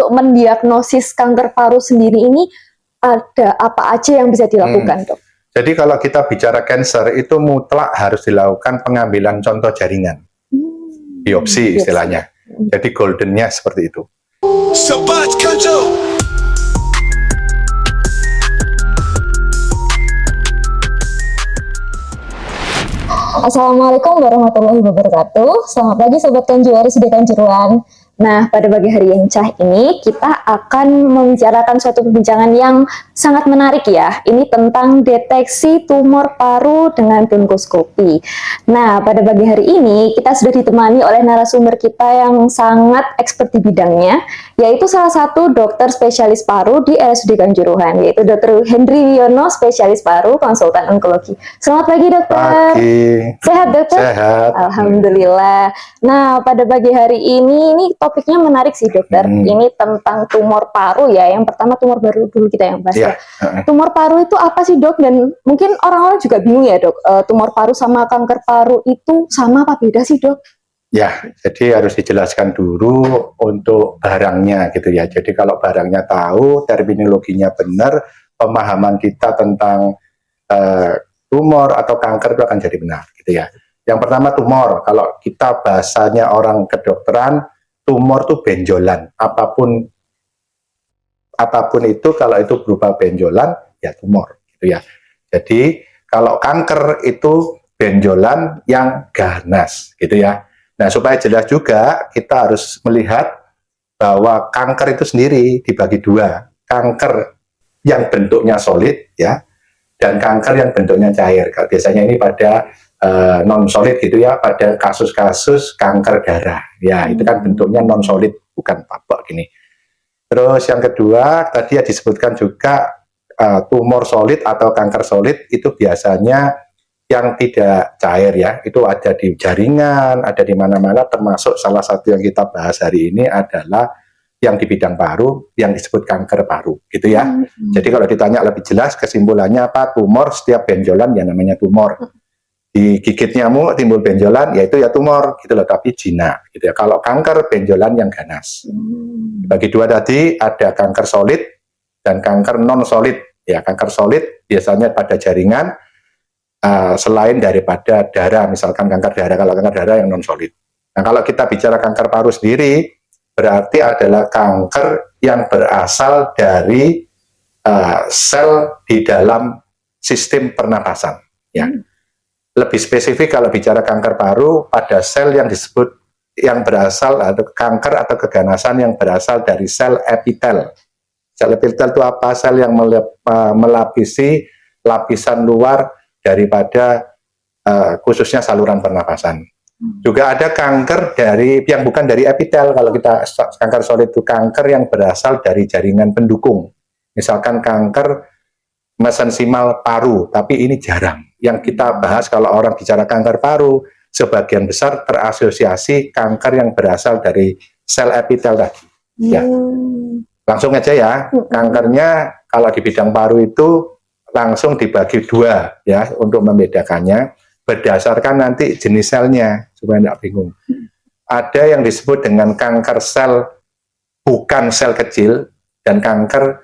untuk mendiagnosis kanker paru sendiri ini ada apa aja yang bisa dilakukan, Dok? Jadi kalau kita bicara cancer itu mutlak harus dilakukan pengambilan contoh jaringan, biopsi istilahnya. Jadi goldennya seperti itu. Assalamualaikum warahmatullahi wabarakatuh. Selamat pagi Sobat Kanjuari Sudi Kanjuruhan. Nah, pada pagi hari yang cerah ini kita akan membicarakan suatu perbincangan yang sangat menarik ya. Ini tentang deteksi tumor paru dengan bronkoskopi. Nah, pada pagi hari ini kita sudah ditemani oleh narasumber kita yang sangat expert di bidangnya, yaitu salah satu dokter spesialis paru di RSUD Kanjuruhan, yaitu Dr. Hendry Wiono, spesialis paru, konsultan onkologi. Selamat pagi, Dokter. Pagi. Sehat, Dokter? Sehat. Alhamdulillah. Nah, pada pagi hari ini topiknya menarik sih, Dokter. Ini tentang tumor paru ya. Yang pertama tumor paru dulu kita yang bahas ya. Tumor paru itu apa sih, Dok? Dan mungkin orang-orang juga bingung ya, Dok. Tumor paru sama kanker paru itu sama apa beda sih, Dok? Ya, jadi harus dijelaskan dulu untuk barangnya gitu ya. Jadi kalau barangnya tahu, terminologinya benar, pemahaman kita tentang tumor atau kanker itu akan jadi benar gitu ya. Yang pertama tumor, kalau kita bahasanya orang kedokteran, tumor itu benjolan, apapun itu kalau itu berupa benjolan ya tumor gitu ya. Jadi kalau kanker itu benjolan yang ganas gitu ya. Nah, supaya jelas juga kita harus melihat bahwa kanker itu sendiri dibagi dua, kanker yang bentuknya solid ya, dan kanker yang bentuknya cair. Biasanya ini pada non solid gitu ya, pada kasus-kasus kanker darah ya, itu kan bentuknya non solid, bukan tabak gini. Terus yang kedua tadi ya disebutkan juga tumor solid atau kanker solid itu biasanya yang tidak cair ya, itu ada di jaringan, ada di mana-mana, termasuk salah satu yang kita bahas hari ini adalah yang di bidang paru, yang disebut kanker paru, gitu ya. Jadi kalau ditanya lebih jelas, kesimpulannya apa? Tumor, setiap benjolan yang namanya tumor. Digigit nyamuk, timbul benjolan, yaitu ya tumor, gitu loh, tapi jinak, gitu ya. Kalau kanker, benjolan yang ganas. Bagi dua tadi, ada kanker solid dan kanker non-solid. Ya, kanker solid biasanya pada jaringan, selain daripada darah, misalkan kanker darah, kalau kanker darah yang non-solid. Nah, kalau kita bicara kanker paru sendiri, berarti adalah kanker yang berasal dari sel di dalam sistem pernapasan. Ya. Lebih spesifik kalau bicara kanker paru, pada sel yang disebut yang berasal atau kanker atau keganasan yang berasal dari sel epitel. Sel epitel itu apa? Sel yang melapisi lapisan luar daripada khususnya saluran pernapasan. Juga ada kanker dari yang bukan dari epitel. Kalau kita kanker solid itu kanker yang berasal dari jaringan pendukung. Misalkan kanker mesensimal paru, tapi ini jarang. Yang kita bahas kalau orang bicara kanker paru, sebagian besar terasosiasi kanker yang berasal dari sel epitel tadi. Ya. Langsung aja ya, kankernya kalau di bidang paru itu langsung dibagi dua ya untuk membedakannya. Berdasarkan nanti jenis selnya, supaya tidak bingung. Ada yang disebut dengan kanker sel bukan sel kecil dan kanker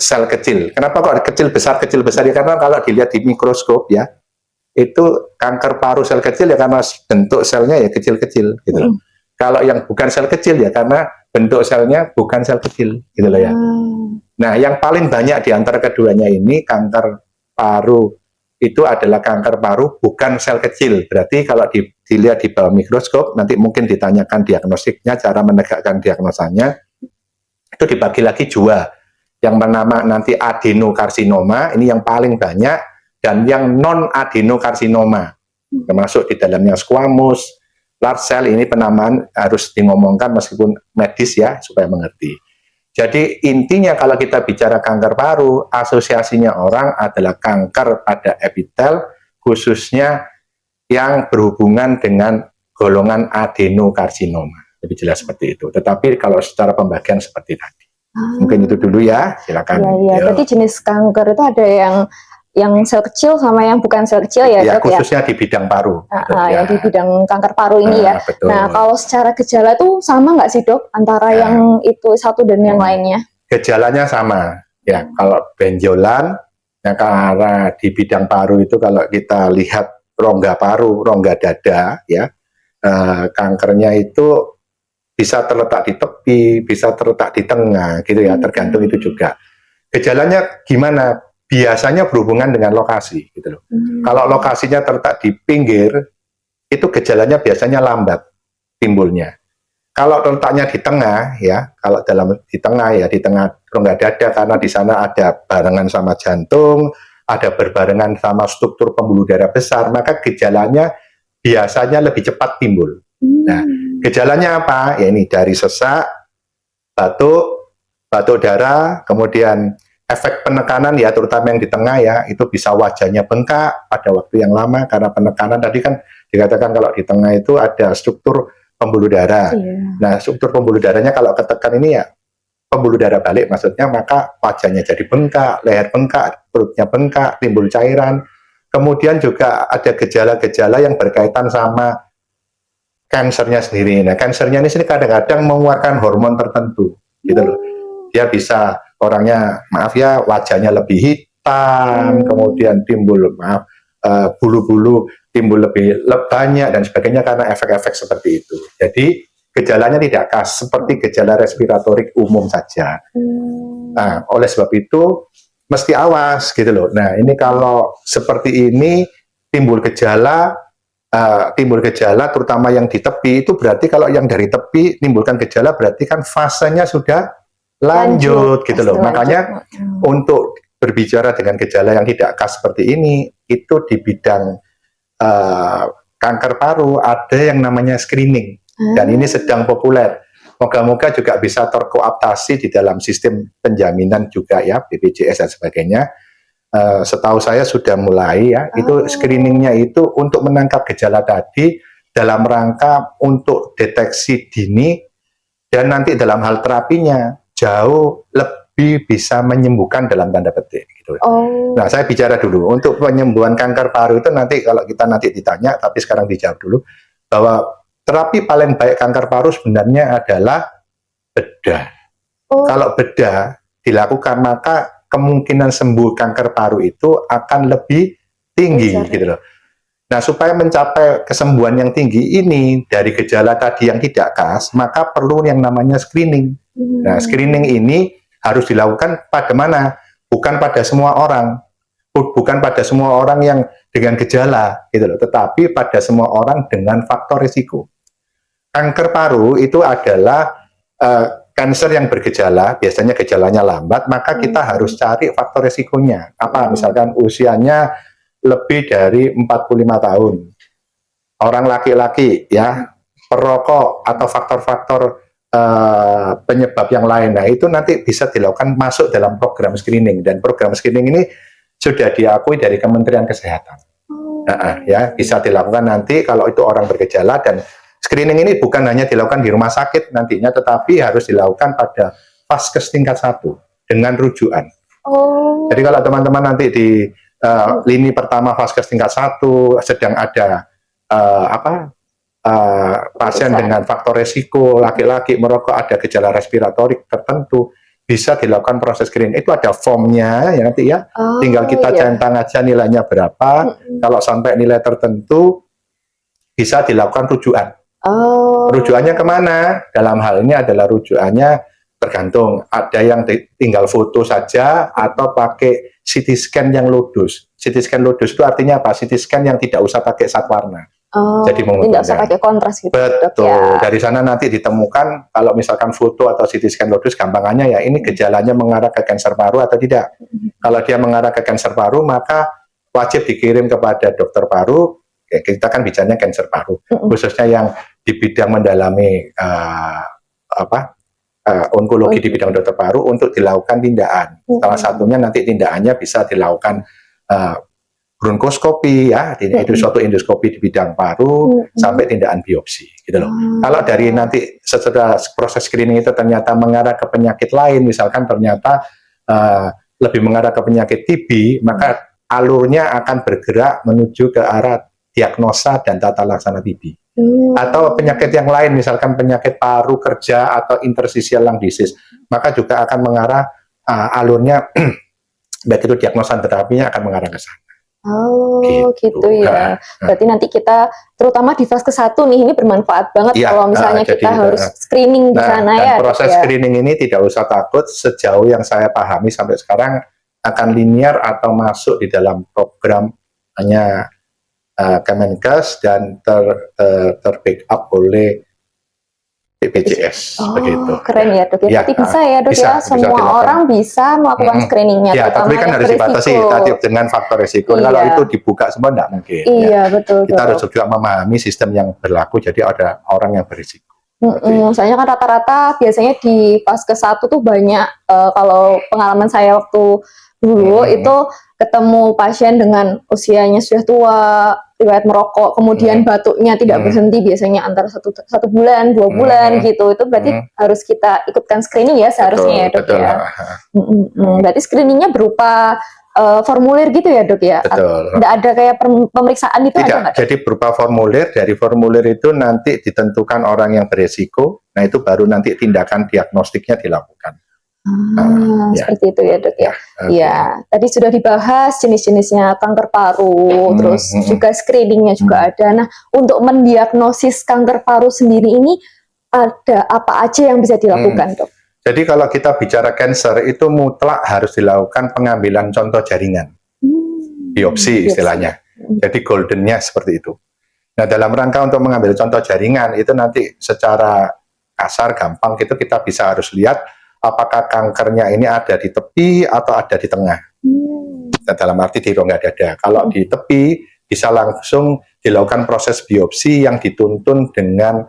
sel kecil. Kenapa kok kecil besar ya? Karena kalau dilihat di mikroskop ya, itu kanker paru sel kecil ya karena bentuk selnya ya kecil-kecil gitu. Kalau yang bukan sel kecil ya karena bentuk selnya bukan sel kecil gitu loh ya. Nah, yang paling banyak di antara keduanya ini kanker paru itu adalah kanker paru bukan sel kecil. Berarti kalau dilihat di bawah mikroskop, nanti mungkin ditanyakan diagnosiknya, cara menegakkan diagnosanya, itu dibagi lagi dua. Yang bernama nanti adenokarsinoma, ini yang paling banyak, dan yang non-adenokarsinoma, termasuk di dalamnya squamous, large cell, ini penamaan harus ngomongkan meskipun medis ya, supaya mengerti. Jadi intinya kalau kita bicara kanker paru, asosiasinya orang adalah kanker pada epitel, khususnya yang berhubungan dengan golongan adenokarsinoma. Lebih jelas seperti itu. Tetapi kalau secara pembagian seperti tadi. Mungkin itu dulu ya, silakan. Iya, berarti jenis kanker itu ada yang yang sel kecil sama yang bukan sel kecil ya, Ya, Dok ya. khususnya di bidang paru. Gitu, ya. Yang di bidang kanker paru ini ya. Betul. Nah, kalau secara gejala tuh sama nggak sih, Dok, antara yang itu satu dan yang lainnya? Gejalanya sama. Ya, kalau benjolan, ya karena di bidang paru itu kalau kita lihat rongga paru, rongga dada, ya, kankernya itu bisa terletak di tepi, bisa terletak di tengah, gitu ya, tergantung itu juga. Gejalanya gimana? Biasanya berhubungan dengan lokasi, gitu loh. Kalau lokasinya terletak di pinggir, itu gejalanya biasanya lambat timbulnya. Kalau letaknya di tengah, ya, kalau di tengah rongga dada, karena di sana ada barengan sama jantung, ada berbarengan sama struktur pembuluh darah besar, maka gejalanya biasanya lebih cepat timbul. Nah, gejalanya apa? Ya ini dari sesak, batuk darah, kemudian efek penekanan ya, terutama yang di tengah ya, itu bisa wajahnya bengkak pada waktu yang lama karena penekanan. Tadi kan dikatakan kalau di tengah itu ada struktur pembuluh darah. Nah, struktur pembuluh darahnya kalau ketekan ini ya pembuluh darah balik maksudnya, maka wajahnya jadi bengkak, leher bengkak, perutnya bengkak, timbul cairan. Kemudian juga ada gejala-gejala yang berkaitan sama kansernya sendiri. Nah, kansernya ini kadang-kadang mengeluarkan hormon tertentu, gitu loh. Dia bisa orangnya, maaf ya, wajahnya lebih hitam, kemudian timbul, bulu-bulu timbul lebih banyak dan sebagainya karena efek-efek seperti itu. Jadi gejalanya tidak khas seperti gejala respiratorik umum saja. Nah, oleh sebab itu mesti awas gitu loh. Nah, ini kalau seperti ini timbul gejala terutama yang di tepi, itu berarti kalau yang dari tepi timbulkan gejala berarti kan fasenya sudah lanjut gitu loh. Makanya untuk berbicara dengan gejala yang tidak khas seperti ini, itu di bidang kanker paru ada yang namanya screening, dan ini sedang populer. Moga-moga juga bisa terkooptasi di dalam sistem penjaminan juga ya, BPJS dan sebagainya. Setahu saya sudah mulai ya, itu screeningnya itu untuk menangkap gejala tadi dalam rangka untuk deteksi dini, dan nanti dalam hal terapinya jauh lebih bisa menyembuhkan dalam tanda petik gitu. Nah, saya bicara dulu untuk penyembuhan kanker paru itu nanti kalau kita nanti ditanya, tapi sekarang dijawab dulu bahwa terapi paling baik kanker paru sebenarnya adalah bedah. Kalau bedah dilakukan maka kemungkinan sembuh kanker paru itu akan lebih tinggi gitu loh. Nah, supaya mencapai kesembuhan yang tinggi ini dari gejala tadi yang tidak khas, maka perlu yang namanya screening. Nah, screening ini harus dilakukan pada mana? Bukan pada semua orang. Bukan pada semua orang yang dengan gejala gitu loh, tetapi pada semua orang dengan faktor risiko. Kanker paru itu adalah kanker yang bergejala, biasanya gejalanya lambat, maka kita harus cari faktor resikonya. Apa? Misalkan usianya lebih dari 45 tahun. Orang laki-laki ya, perokok atau faktor-faktor penyebab yang lain. Nah, itu nanti bisa dilakukan masuk dalam program screening, dan program screening ini sudah diakui dari Kementerian Kesehatan. Ya, bisa dilakukan nanti kalau itu orang bergejala, dan screening ini bukan hanya dilakukan di rumah sakit nantinya, tetapi harus dilakukan pada Vaskes tingkat 1 dengan rujukan. Jadi kalau teman-teman nanti di lini pertama Vaskes tingkat 1 sedang ada pasien dengan faktor resiko, laki-laki merokok, ada gejala respiratorik tertentu, bisa dilakukan proses screening. Itu ada formnya ya nanti ya, tinggal kita centang aja nilainya berapa. Kalau sampai nilai tertentu bisa dilakukan rujukan. Rujukannya kemana? Dalam hal ini adalah rujukannya tergantung, ada yang tinggal foto saja atau pakai CT scan yang lodus. CT scan lodus itu artinya apa? CT scan yang tidak usah pakai zat warna. Jadi tidak usah pakai kontras gitu. Betul. Dari sana nanti ditemukan kalau misalkan foto atau CT scan lodus, gampangannya ya ini gejalanya mengarah ke kanker paru atau tidak. Kalau dia mengarah ke kanker paru, maka wajib dikirim kepada dokter paru. Kita kan bicaranya kanker paru, khususnya yang di bidang mendalami onkologi di bidang dokter paru untuk dilakukan tindakan. Salah satunya nanti tindakannya bisa dilakukan bronkoskopi ya, itu suatu endoskopi di bidang paru sampai tindakan biopsi gitu loh. Kalau dari nanti setelah proses screening itu ternyata mengarah ke penyakit lain, misalkan ternyata lebih mengarah ke penyakit TB, maka alurnya akan bergerak menuju ke arah diagnosa dan tata laksana TB. Atau penyakit yang lain, misalkan penyakit paru kerja atau interstitial lung disease, maka juga akan mengarah alurnya, baik itu diagnosa dan terapinya akan mengarah ke sana. Oh, gitu ya. Berarti nanti kita, terutama di fase ke-1 nih, ini bermanfaat banget kalau misalnya kita harus screening di sana ya. Proses screening ini tidak usah takut, sejauh yang saya pahami sampai sekarang akan linear atau masuk di dalam program hanya Kemenkes dan ter-backup oleh BPJS. Begitu. Keren ya dok ya. Berarti bisa ya dok ya, semua orang bisa melakukan screeningnya. Ya, tapi kan harus dibatasi tadi dengan faktor risiko. Kalau itu dibuka semua tidak mungkin. Iya, betul. Kita harus juga memahami sistem yang berlaku, jadi ada orang yang berisiko. Soalnya kan rata-rata biasanya di fase ke-1 tuh banyak, kalau pengalaman saya waktu dulu itu ketemu pasien dengan usianya sudah tua, riwayat merokok, kemudian batuknya tidak berhenti, biasanya antara satu bulan, 2 bulan gitu. Itu berarti harus kita ikutkan screening ya seharusnya ya dok ya. Berarti screeningnya berupa formulir gitu ya dok ya? Betul. Tidak ada kayak pemeriksaan itu? Tidak, jadi berupa formulir. Dari formulir itu nanti ditentukan orang yang beresiko. Nah itu baru nanti tindakan diagnostiknya dilakukan. Seperti itu ya dok ya. Iya, tadi sudah dibahas jenis-jenisnya kanker paru, terus juga screeningnya juga ada. Nah, untuk mendiagnosis kanker paru sendiri ini ada apa aja yang bisa dilakukan dok? Jadi kalau kita bicara cancer itu mutlak harus dilakukan pengambilan contoh jaringan, biopsi istilahnya. Jadi goldennya seperti itu. Nah dalam rangka untuk mengambil contoh jaringan itu nanti secara kasar gampang itu kita bisa harus lihat apakah kankernya ini ada di tepi atau ada di tengah. Nah, dalam arti di rongga dada. Kalau di tepi bisa langsung dilakukan proses biopsi yang dituntun dengan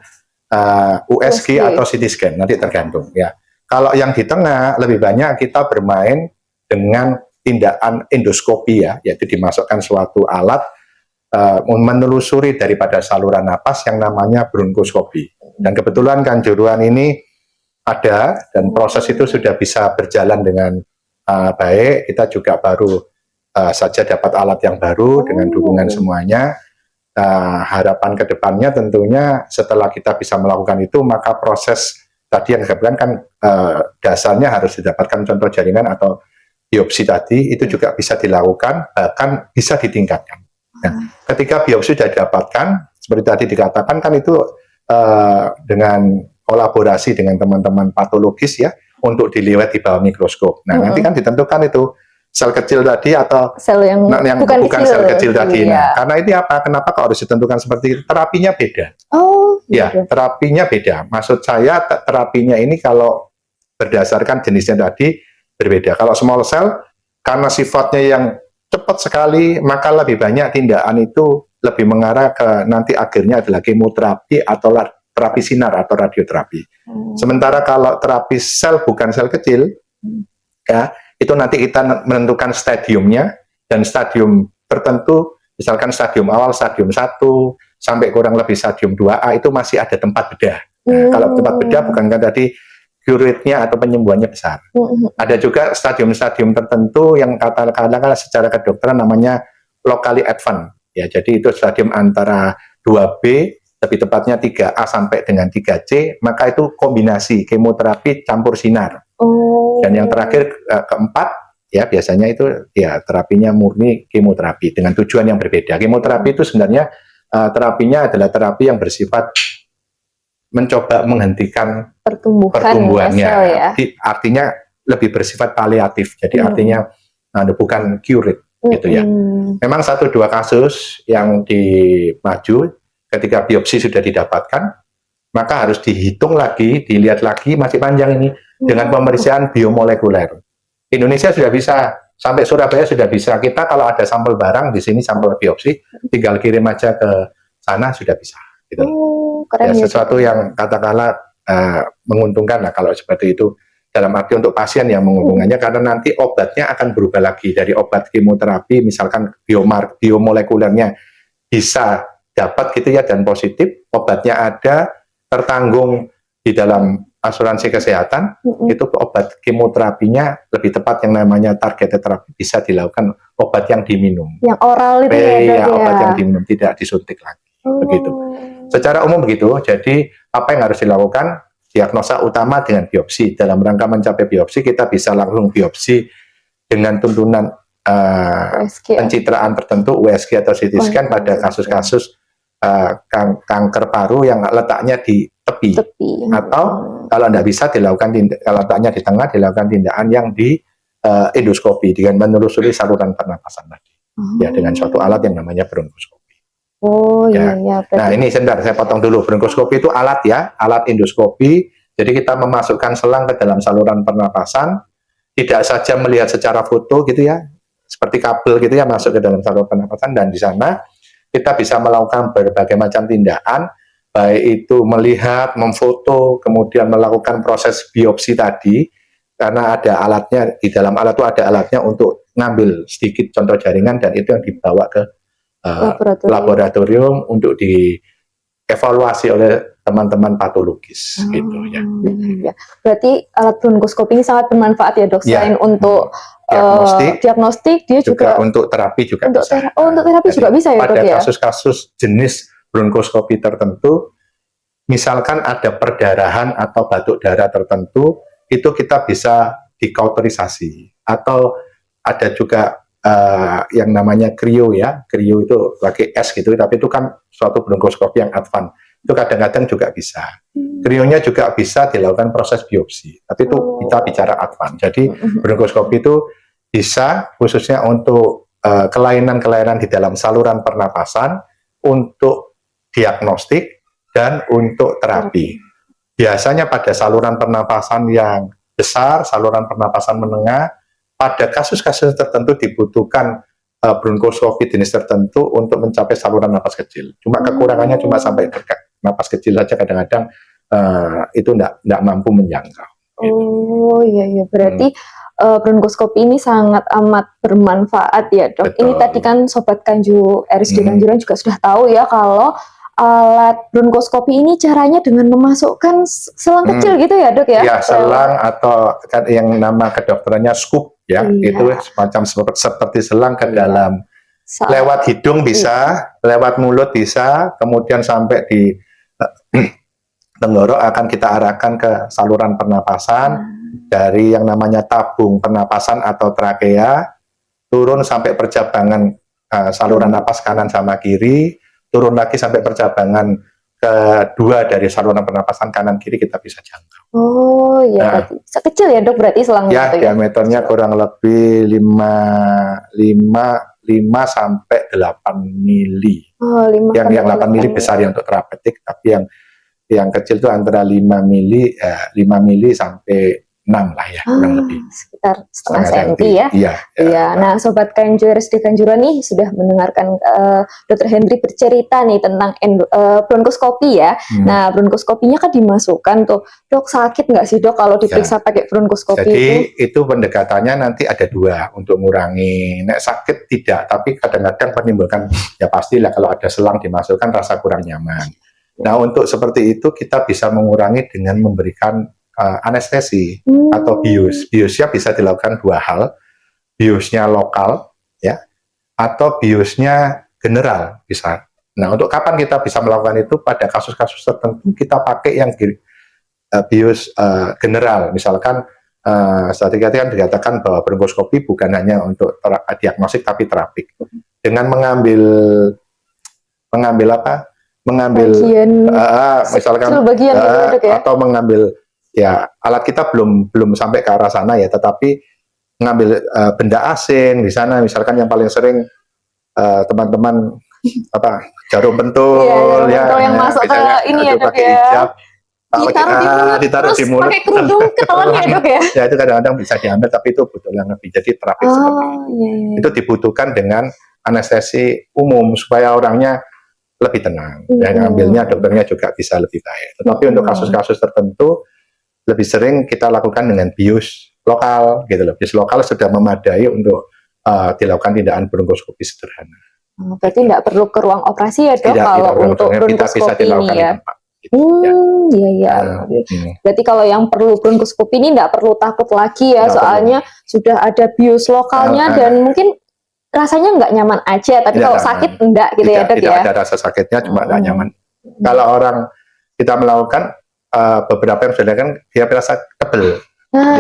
USG atau CT scan, nanti tergantung ya. Kalau yang di tengah lebih banyak kita bermain dengan tindakan endoskopi ya, yaitu dimasukkan suatu alat menelusuri daripada saluran napas yang namanya bronkoskopi. Dan kebetulan Kanjuruhan ini ada dan proses itu sudah bisa berjalan dengan baik. Kita juga baru saja dapat alat yang baru dengan dukungan semuanya. Harapan kedepannya tentunya setelah kita bisa melakukan itu, maka proses tadi yang disebutkan kan dasarnya harus didapatkan contoh jaringan atau biopsi tadi, itu juga bisa dilakukan, bahkan bisa ditingkatkan. Nah, ketika biopsi sudah didapatkan, seperti tadi dikatakan kan itu dengan kolaborasi dengan teman-teman patologis ya, untuk dilihat di bawah mikroskop. Nah, nanti kan ditentukan itu sel kecil tadi atau sel yang bukan sel kecil tadi. Nah, karena ini apa? Kenapa kok harus ditentukan seperti itu? Terapinya beda. Ya, terapinya beda. Maksud saya terapinya ini kalau berdasarkan jenisnya tadi berbeda. Kalau small cell karena sifatnya yang cepat sekali, maka lebih banyak tindakan itu lebih mengarah ke nanti akhirnya adalah kemoterapi atau terapi sinar atau radioterapi. Sementara kalau terapi sel bukan sel kecil, ya itu nanti kita menentukan stadiumnya, dan stadium tertentu, misalkan stadium awal, stadium 1, sampai kurang lebih stadium 2A itu masih ada tempat bedah. Nah, kalau tempat bedah bukankah tadi cure rate-nya atau penyembuhannya besar. Ada juga stadium-stadium tertentu yang katakanlah secara kedokteran namanya locally advanced. Ya, jadi itu stadium antara 2B, lebih tepatnya 3A sampai dengan 3C, maka itu kombinasi kemoterapi campur sinar. Dan yang terakhir keempat, ya biasanya itu ya terapinya murni kemoterapi dengan tujuan yang berbeda. Kemoterapi itu sebenarnya terapinya adalah terapi yang bersifat mencoba menghentikan pertumbuhannya. Ya. Artinya lebih bersifat paliatif. Jadi artinya bukan cure gitu ya. Memang 1-2 kasus yang dimaju ketika biopsi sudah didapatkan, maka harus dihitung lagi, dilihat lagi, masih panjang ini dengan pemeriksaan biomolekuler. Indonesia sudah bisa, sampai Surabaya sudah bisa. Kita kalau ada sampel barang di sini, sampel biopsi, tinggal kirim aja ke sana sudah bisa. Gitu. Ya, sesuatu yang katakanlah menguntungkan lah kalau seperti itu. Dalam arti untuk pasien yang menguntungkannya, karena nanti obatnya akan berubah lagi. Dari obat kemoterapi, misalkan biomolekulernya bisa dapat gitu ya, dan positif, obatnya ada, tertanggung di dalam asuransi kesehatan, itu obat kemoterapinya lebih tepat yang namanya targeted terapi bisa dilakukan obat yang diminum. Yang oral itu ya, Dok, ya, obat yang diminum, tidak disuntik lagi. Begitu. Secara umum begitu. Jadi apa yang harus dilakukan? Diagnosa utama dengan biopsi. Dalam rangka mencapai biopsi, kita bisa langsung biopsi dengan tuntunan pencitraan tertentu, USG atau CT scan pada kasus-kasus kanker paru yang letaknya di tepi. Atau kalau tidak bisa dilakukan, kalau letaknya di tengah, dilakukan tindakan yang di endoskopi dengan menelusuri saluran pernapasan tadi. Ya, dengan suatu alat yang namanya bronkoskopi. Oh iya, iya. Nah ini sebentar, saya potong dulu. Bronkoskopi itu alat ya, alat endoskopi. Jadi kita memasukkan selang ke dalam saluran pernapasan, tidak saja melihat secara foto gitu ya, seperti kabel gitu ya masuk ke dalam saluran pernapasan, dan di sana kita bisa melakukan berbagai macam tindakan, baik itu melihat, memfoto, kemudian melakukan proses biopsi tadi, karena ada alatnya, di dalam alat itu ada alatnya untuk ngambil sedikit contoh jaringan, dan itu yang dibawa ke laboratorium untuk dievaluasi oleh teman-teman patologis gitu ya. Berarti alat bronkoskopi ini sangat bermanfaat ya, Dok. Selain untuk diagnostik, dia juga untuk terapi juga untuk bisa. Untuk terapi juga bisa ya, Dok, ya. Pada kasus-kasus jenis bronkoskopi tertentu, misalkan ada perdarahan atau batuk darah tertentu, itu kita bisa dikauterisasi. Atau ada juga yang namanya krio ya, krio itu pakai S gitu, tapi itu kan suatu bronkoskopi yang advance, itu kadang-kadang juga bisa. Krionya juga bisa dilakukan proses biopsi, tapi itu kita bicara advance. Jadi bronkoskopi itu bisa khususnya untuk kelainan-kelainan di dalam saluran pernapasan, untuk diagnostik dan untuk terapi. Biasanya pada saluran pernapasan yang besar, saluran pernapasan menengah, pada kasus-kasus tertentu dibutuhkan bronkoskopi jenis tertentu untuk mencapai saluran napas kecil. Cuma kekurangannya cuma sampai napas kecil saja, kadang-kadang itu tidak mampu menjangkau. Oh iya, iya. Berarti bronkoskopi ini sangat amat bermanfaat ya, Dok. Betul. Ini tadi kan Sobat Kanju RSUD Kanjuruhan juga sudah tahu ya kalau alat bronkoskopi ini caranya dengan memasukkan selang kecil gitu ya, Dok ya? Ya, selang atau yang nama kedokterannya scoop ya, itu semacam seperti selang ke dalam, lewat hidung bisa, lewat mulut bisa, kemudian sampai di tenggorok akan kita arahkan ke saluran pernapasan, dari yang namanya tabung pernapasan atau trakea, turun sampai percabangan saluran napas kanan sama kiri, turun lagi sampai percabangan kedua dari saluran pernapasan kanan kiri, kita bisa jangkau. Oh iya, berarti kecil ya, Dok, berarti selangnya ya, diameternya kurang lebih 5 sampai 8 mili. Oh, yang 8 mili besar ya untuk terapeutik, tapi yang kecil itu antara 5 mili sampai 6 lah ya, kurang lebih. Sekitar setengah senti ya. Iya. Nah, Sobat Kanju RSUD Kanjuruhan nih sudah mendengarkan Dr. Hendri bercerita nih tentang bronkoskopi ya. Nah, bronkoskopinya kan dimasukkan tuh. Dok, sakit nggak sih, Dok, kalau diperiksa pakai bronkoskopi? Jadi itu pendekatannya nanti ada dua untuk mengurangi. Nek sakit tidak, tapi kadang-kadang menimbulkan, ya pastilah kalau ada selang dimasukkan rasa kurang nyaman. Nah, untuk seperti itu kita bisa mengurangi dengan memberikan anestesi atau bius. Biusnya bisa dilakukan dua hal, biusnya lokal ya, atau biusnya general bisa. Nah, untuk kapan kita bisa melakukan itu? Pada kasus-kasus tertentu kita pakai yang bius general. Misalkan tadi kan dikatakan bahwa bronkoskopi bukan hanya untuk diagnostik tapi terapik. Dengan mengambil apa? Mengambil misalkan bagian ya? Atau mengambil, ya alat kita belum sampai ke arah sana ya, tetapi mengambil benda asing di sana, misalkan yang paling sering teman-teman jarum pentul yang masuk ke ini ya, Dok ya. Ditaruh di mulut, pakai kerudung ketelan ya, Dok ya. Ya itu kadang-kadang bisa diambil, tapi itu butuh yang lebih, jadi terapik seperti itu. Itu dibutuhkan dengan anestesi umum supaya orangnya lebih tenang. Yang ngambilnya dokternya juga bisa lebih baik. Tetapi untuk kasus-kasus tertentu lebih sering kita lakukan dengan bius lokal gitu loh. Bius lokal sudah memadai untuk dilakukan tindakan bronkoskopi sederhana. Berarti tidak perlu ke ruang operasi ya, Dok, kalau untuk bronkoskopi ini ya. gitu ya. Iya ya. Berarti kalau yang perlu bronkoskopi ini nggak perlu takut lagi ya, Nggak soalnya sudah ada bius lokalnya dan mungkin rasanya nggak nyaman aja, tapi Tidak kalau nyaman. sakit enggak gitu ya, Dok Tidak ya. ada rasa sakitnya, cuma nggak nyaman. Kalau orang kita melakukan beberapa yang sudah kan dia merasa tebel.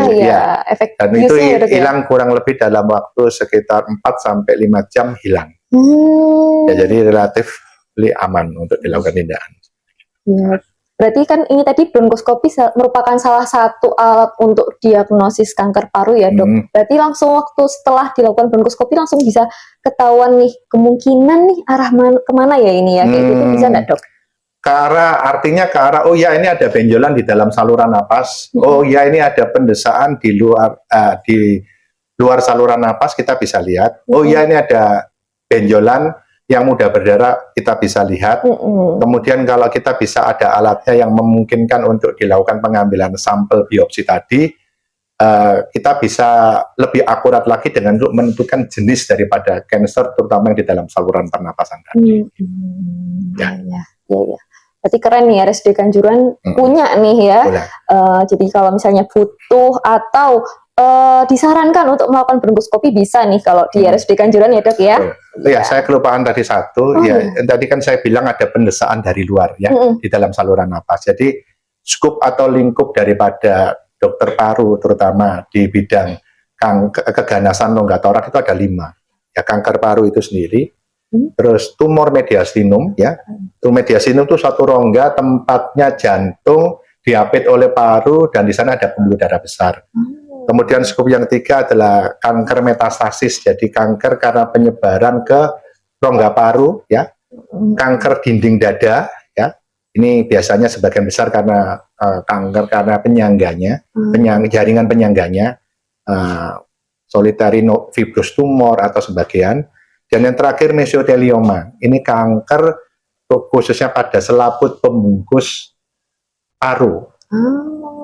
Iya, efek dan itu biusnya ya, Dok ya. hilang kurang lebih dalam waktu sekitar 4-5 jam hilang. Ya, jadi relatif aman untuk dilakukan tindakan. Ya. Berarti kan ini tadi bronkoskopi merupakan salah satu alat untuk diagnosis kanker paru ya, Dok. Berarti langsung waktu setelah dilakukan bronkoskopi langsung bisa ketahuan nih kemungkinan nih arah kemana ya ini ya, kayak gitu bisa nggak, Dok? Artinya ke arah, oh ya ini ada benjolan di dalam saluran napas, oh ya ini ada pendesaan di luar saluran napas, kita bisa lihat, oh ya ini ada benjolan yang mudah berdarah, kita bisa lihat. Kemudian kalau kita bisa ada alatnya yang memungkinkan untuk dilakukan pengambilan sampel biopsi tadi, kita bisa lebih akurat lagi dengan untuk menentukan jenis daripada kanker, terutama yang di dalam saluran pernapasan tadi. Ya. Berarti keren nih RSUD Kanjuruhan punya nih ya. Jadi kalau misalnya butuh atau disarankan untuk melakukan bronkoskopi bisa nih kalau di RSUD Kanjuruhan ya, Dok ya. Ya, saya kelupaan tadi satu. Ya, tadi kan saya bilang ada pendesaan dari luar ya di dalam saluran napas. Jadi skup atau lingkup daripada dokter paru terutama di bidang keganasan rongga torak itu ada 5. Ya, kanker paru itu sendiri. Terus tumor mediastinum ya. Tumor mediastinum itu suatu rongga tempatnya jantung diapit oleh paru dan di sana ada pembuluh darah besar. Kemudian skup yang ketiga adalah kanker metastasis, jadi kanker karena penyebaran ke rongga paru ya. Kanker dinding dada ya. Ini biasanya sebagian besar karena kanker karena penyangganya, jaringan penyangganya, solitary fibrous tumor atau sebagian. Dan yang terakhir mesotelioma, ini kanker khususnya pada selaput pembungkus paru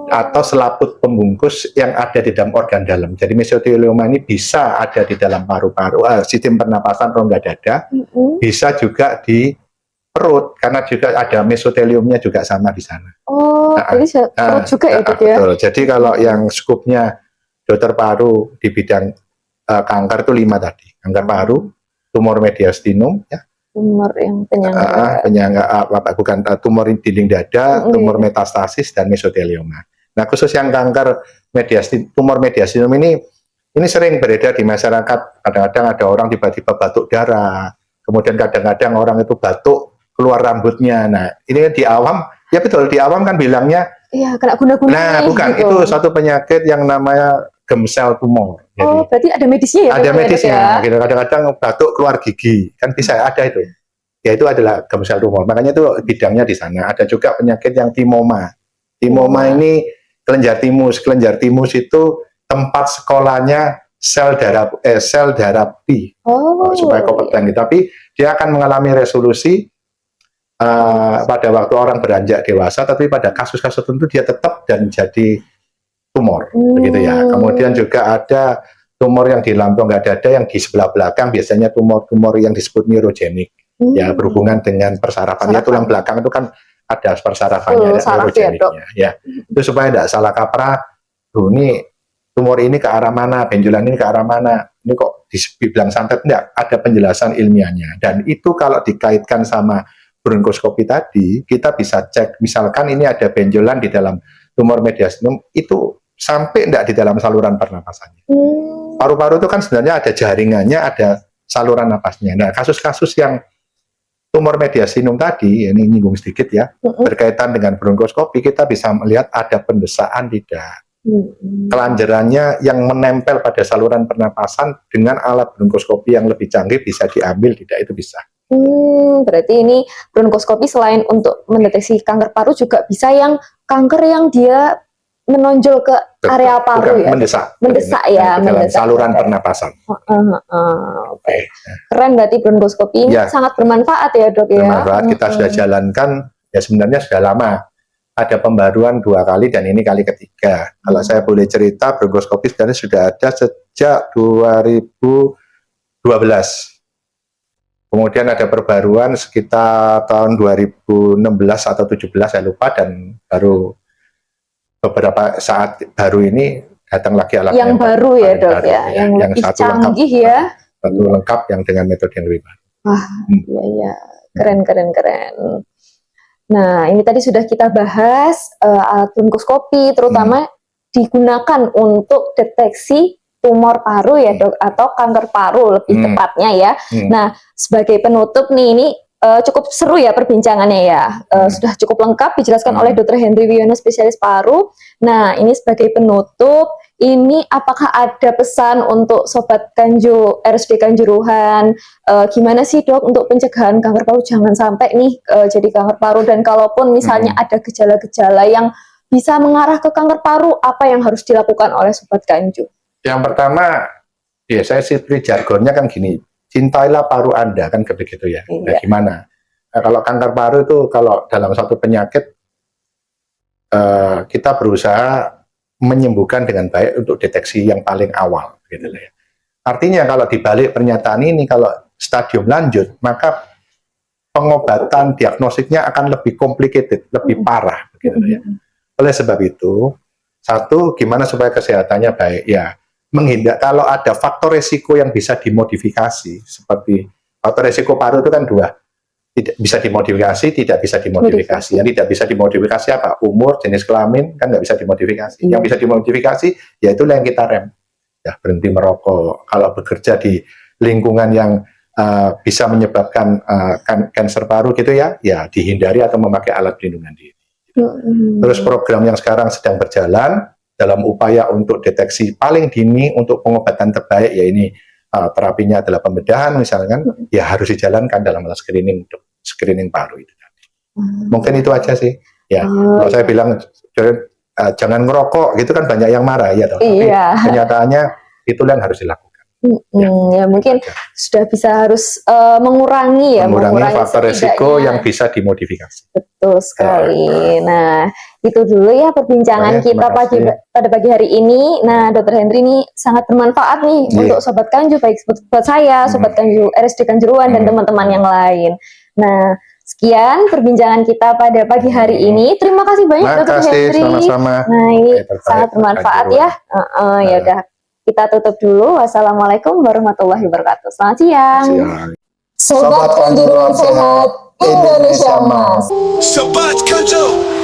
atau selaput pembungkus yang ada di dalam organ dalam. Jadi mesotelioma ini bisa ada di dalam paru-paru, sistem pernapasan rongga dada, bisa juga di perut karena juga ada mesoteliumnya juga sama di sana. Jadi perut juga ya, Dok ya. Betul. Jadi kalau yang skupnya dokter paru di bidang kanker itu 5 tadi, kanker paru, tumor mediastinum ya, tumor yang penyangga, tumor dinding dada, tumor metastasis dan mesotelioma. Nah, khusus yang kanker tumor mediastinum ini sering beredar di masyarakat. Kadang-kadang ada orang tiba-tiba batuk darah, kemudian kadang-kadang orang itu batuk keluar rambutnya. Nah, ini di awam, ya betul, di awam kan bilangnya kena guna-guna. Nah, bukan, gitu. Itu satu penyakit yang namanya gemsel tumor. Jadi, berarti ada medisnya ya? Ada medisnya. Gitu. Kadang-kadang batuk keluar gigi, kan bisa ada itu. Ya itu adalah gemsel tumor. Makanya itu bidangnya di sana. Ada juga penyakit yang timoma. Timoma ini kelenjar timus. Kelenjar timus itu tempat sekolahnya sel darah T. Supaya kompeten. Tapi dia akan mengalami resolusi pada waktu orang beranjak dewasa, tapi pada kasus-kasus tertentu dia tetap dan jadi tumor, begitu ya. Kemudian juga ada tumor yang di lambung dada yang di sebelah belakang, biasanya tumor-tumor yang disebut neurogenik, ya berhubungan dengan persarafan. Ya tulang belakang itu kan ada persarafannya, ada neurogeniknya, ya. Itu supaya tidak salah kaprah, ini tumor ini ke arah mana, benjolan ini ke arah mana, ini kok dibilang santet, enggak, ada penjelasan ilmiahnya. Dan itu kalau dikaitkan sama bronkoskopi tadi, kita bisa cek, misalkan ini ada benjolan di dalam tumor mediastinum, itu sampai enggak di dalam saluran pernapasannya. Paru-paru itu kan sebenarnya ada jaringannya, ada saluran napasnya. Nah, kasus-kasus yang tumor mediastinum tadi, ini nyinggung sedikit ya, berkaitan dengan bronkoskopi, kita bisa melihat ada pendesaan tidak. Kelanjarannya yang menempel pada saluran pernapasan dengan alat bronkoskopi yang lebih canggih bisa diambil, tidak, itu bisa. Berarti ini bronkoskopi selain untuk mendeteksi kanker paru juga bisa yang kanker yang dia menonjol ke area paru. Bukan, ya? Mendesak ya, saluran pernapasan. Keren, berarti bronkoskopi ini sangat bermanfaat ya, Dok ya. Bermanfaat, kita sudah jalankan ya sebenarnya sudah lama. Ada pembaruan 2 kali dan ini kali ketiga. Kalau saya boleh cerita, bronkoskopi sebenarnya sudah ada sejak 2012. Kemudian ada perbaruan sekitar tahun 2016 atau 17 saya lupa, dan baru beberapa saat baru ini datang lagi alat Yang baru ya dok baru, ya, yang lebih satu canggih lengkap, ya. satu lengkap yang dengan metode yang lebih baru. Wah, iya, keren. Nah, ini tadi sudah kita bahas alat bronkoskopi, terutama digunakan untuk deteksi tumor paru ya dok, atau kanker paru lebih tepatnya ya. Nah, sebagai penutup nih, ini cukup seru ya perbincangannya ya. Sudah cukup lengkap dijelaskan oleh Dr. Henry Wiono, spesialis paru. Nah, ini sebagai penutup, ini apakah ada pesan untuk Sobat RSUD Kanjuruhan? Gimana sih dok untuk pencegahan kanker paru, jangan sampai nih jadi kanker paru, dan kalaupun misalnya ada gejala-gejala yang bisa mengarah ke kanker paru, apa yang harus dilakukan oleh Sobat Kanju? Yang pertama, ya saya sih jargonnya kan gini, cintailah paru Anda, kan begitu ya. Nah, gimana? Nah, kalau kanker paru itu kalau dalam satu penyakit kita berusaha menyembuhkan dengan baik untuk deteksi yang paling awal, gitu ya. Artinya kalau dibalik pernyataan ini, kalau stadium lanjut, maka pengobatan diagnosiknya akan lebih complicated, lebih parah, gitu ya. Oleh sebab itu, satu, gimana supaya kesehatannya baik? Ya, menghindar kalau ada faktor resiko yang bisa dimodifikasi, seperti faktor resiko paru itu kan dua, tidak bisa dimodifikasi, tidak bisa dimodifikasi. Yang tidak bisa dimodifikasi apa? Umur, jenis kelamin, kan nggak bisa dimodifikasi. Yang bisa dimodifikasi, yaitu yang kita rem. Ya, berhenti merokok. Kalau bekerja di lingkungan yang bisa menyebabkan kanker paru gitu ya, ya dihindari atau memakai alat pelindungan diri. Terus program yang sekarang sedang berjalan dalam upaya untuk deteksi paling dini untuk pengobatan terbaik, ya ini terapinya adalah pembedahan misalkan, ya harus dijalankan dalam screening paru itu. Mungkin itu aja sih. Ya, kalau saya bilang jangan ngerokok, gitu kan banyak yang marah ya, tapi kenyataannya itulah yang harus dilakukan. Ya mungkin sudah bisa harus mengurangi faktor resiko yang bisa dimodifikasi. Betul sekali. Nah, itu dulu ya perbincangan kita pada pagi hari ini. Nah, Dr. Henry ini sangat bermanfaat nih untuk Sobat Kanju, baik buat saya, Sobat Kanju RSUD Kanjuruhan, dan teman-teman yang lain. Nah, sekian perbincangan kita pada pagi hari ini. Terima kasih banyak Dr. Henry. Sama-sama. Nah, ini sangat bermanfaat ya. Ya udah, kita tutup dulu. Wassalamualaikum warahmatullahi wabarakatuh. Selamat siang. Sobat Kanjuruhan Sehat Indonesia Mas. Sobat Kanju.